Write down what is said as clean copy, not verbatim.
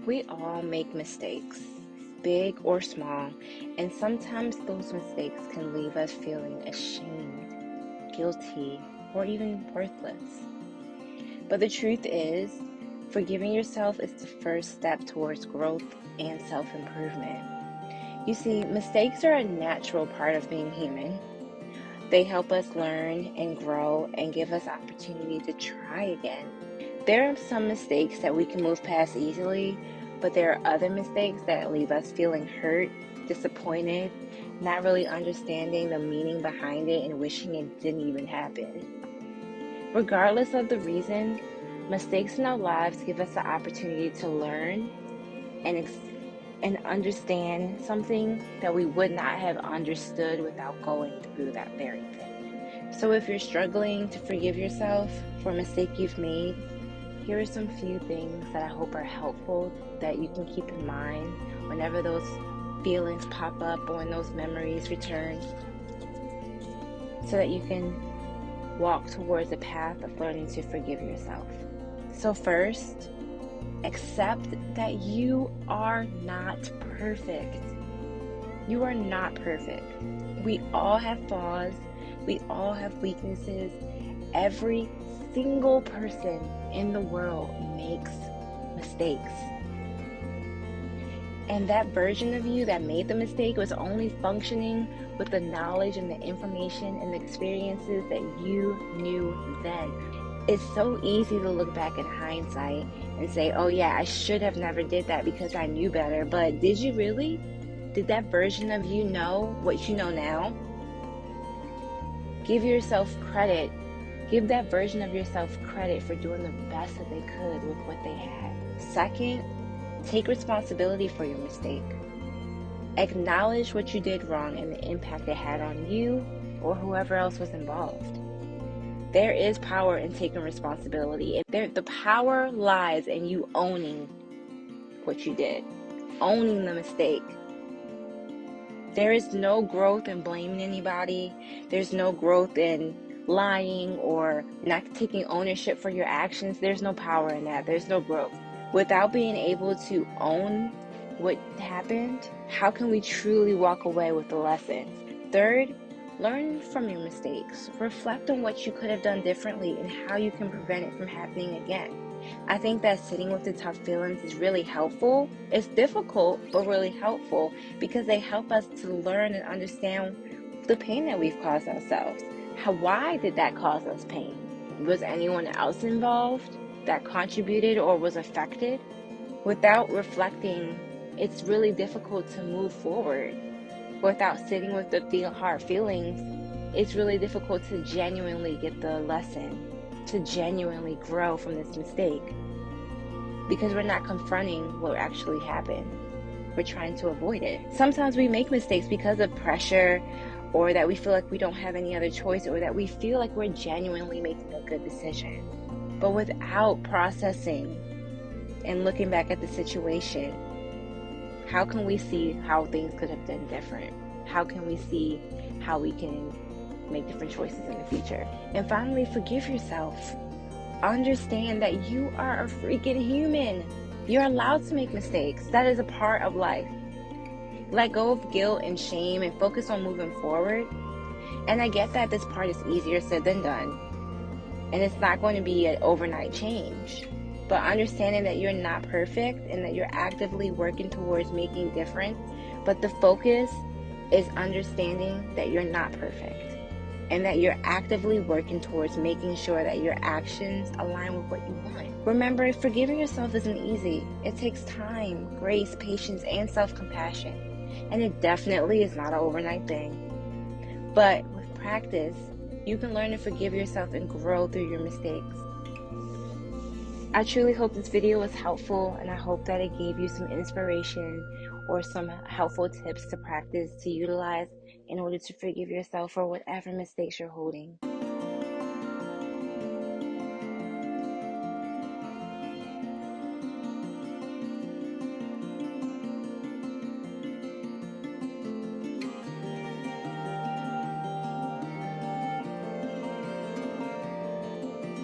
We all make mistakes, big or small, and sometimes those mistakes can leave us feeling ashamed, guilty, or even worthless. But the truth is, forgiving yourself is the first step towards growth and self-improvement. You see, mistakes are a natural part of being human. They help us learn and grow and give us opportunity to try again. There are some mistakes that we can move past easily, but there are other mistakes that leave us feeling hurt, disappointed, not really understanding the meaning behind it and wishing it didn't even happen. Regardless of the reason, mistakes in our lives give us the opportunity to learn and understand something that we would not have understood without going through that very thing. So if you're struggling to forgive yourself for a mistake you've made, here are some few things that I hope are helpful that you can keep in mind whenever those feelings pop up or when those memories return, so that you can walk towards a path of learning to forgive yourself. So first, accept that you are not perfect. You are not perfect. We all have flaws. We all have weaknesses. Every single person in the world makes mistakes. And that version of you that made the mistake was only functioning with the knowledge and the information and the experiences that you knew then. It's so easy to look back in hindsight and say, oh yeah, I should have never did that because I knew better. But did you really? Did that version of you know what you know now? Give yourself credit. Give that version of yourself credit for doing the best that they could with what they had. Second, take responsibility for your mistake. Acknowledge what you did wrong and the impact it had on you or whoever else was involved. There is power in taking responsibility. The power lies in you owning what you did, owning the mistake. There is no growth in blaming anybody. There's no growth in lying or not taking ownership for your actions. There's no power in that. There's no growth. Without being able to own what happened, how can we truly walk away with the lessons? Third, learn from your mistakes. Reflect on what you could have done differently and how you can prevent it from happening again. I think that sitting with the tough feelings is really helpful. It's difficult, but really helpful because they help us to learn and understand the pain that we've caused ourselves. Why did that cause us pain? Was anyone else involved that contributed or was affected? Without reflecting, it's really difficult to move forward. Without sitting with the hard feelings, it's really difficult to genuinely get the lesson, to genuinely grow from this mistake, because we're not confronting what actually happened. We're trying to avoid it. Sometimes we make mistakes because of pressure, or that we feel like we don't have any other choice, or that we feel like we're genuinely making a good decision. But without processing and looking back at the situation, how can we see how things could have been different? How can we see how we can make different choices in the future? And finally, forgive yourself. Understand that you are a freaking human. You're allowed to make mistakes. That is a part of life. Let go of guilt and shame and focus on moving forward. And I get that this part is easier said than done. And it's not going to be an overnight change. But understanding that you're not perfect and that you're actively working towards making difference. But the focus is understanding that you're not perfect and that you're actively working towards making sure that your actions align with what you want. Remember, forgiving yourself isn't easy. It takes time, grace, patience, and self-compassion. And it definitely is not an overnight thing. But with practice, you can learn to forgive yourself and grow through your mistakes. I truly hope this video was helpful, and I hope that it gave you some inspiration or some helpful tips to practice to utilize in order to forgive yourself for whatever mistakes you're holding.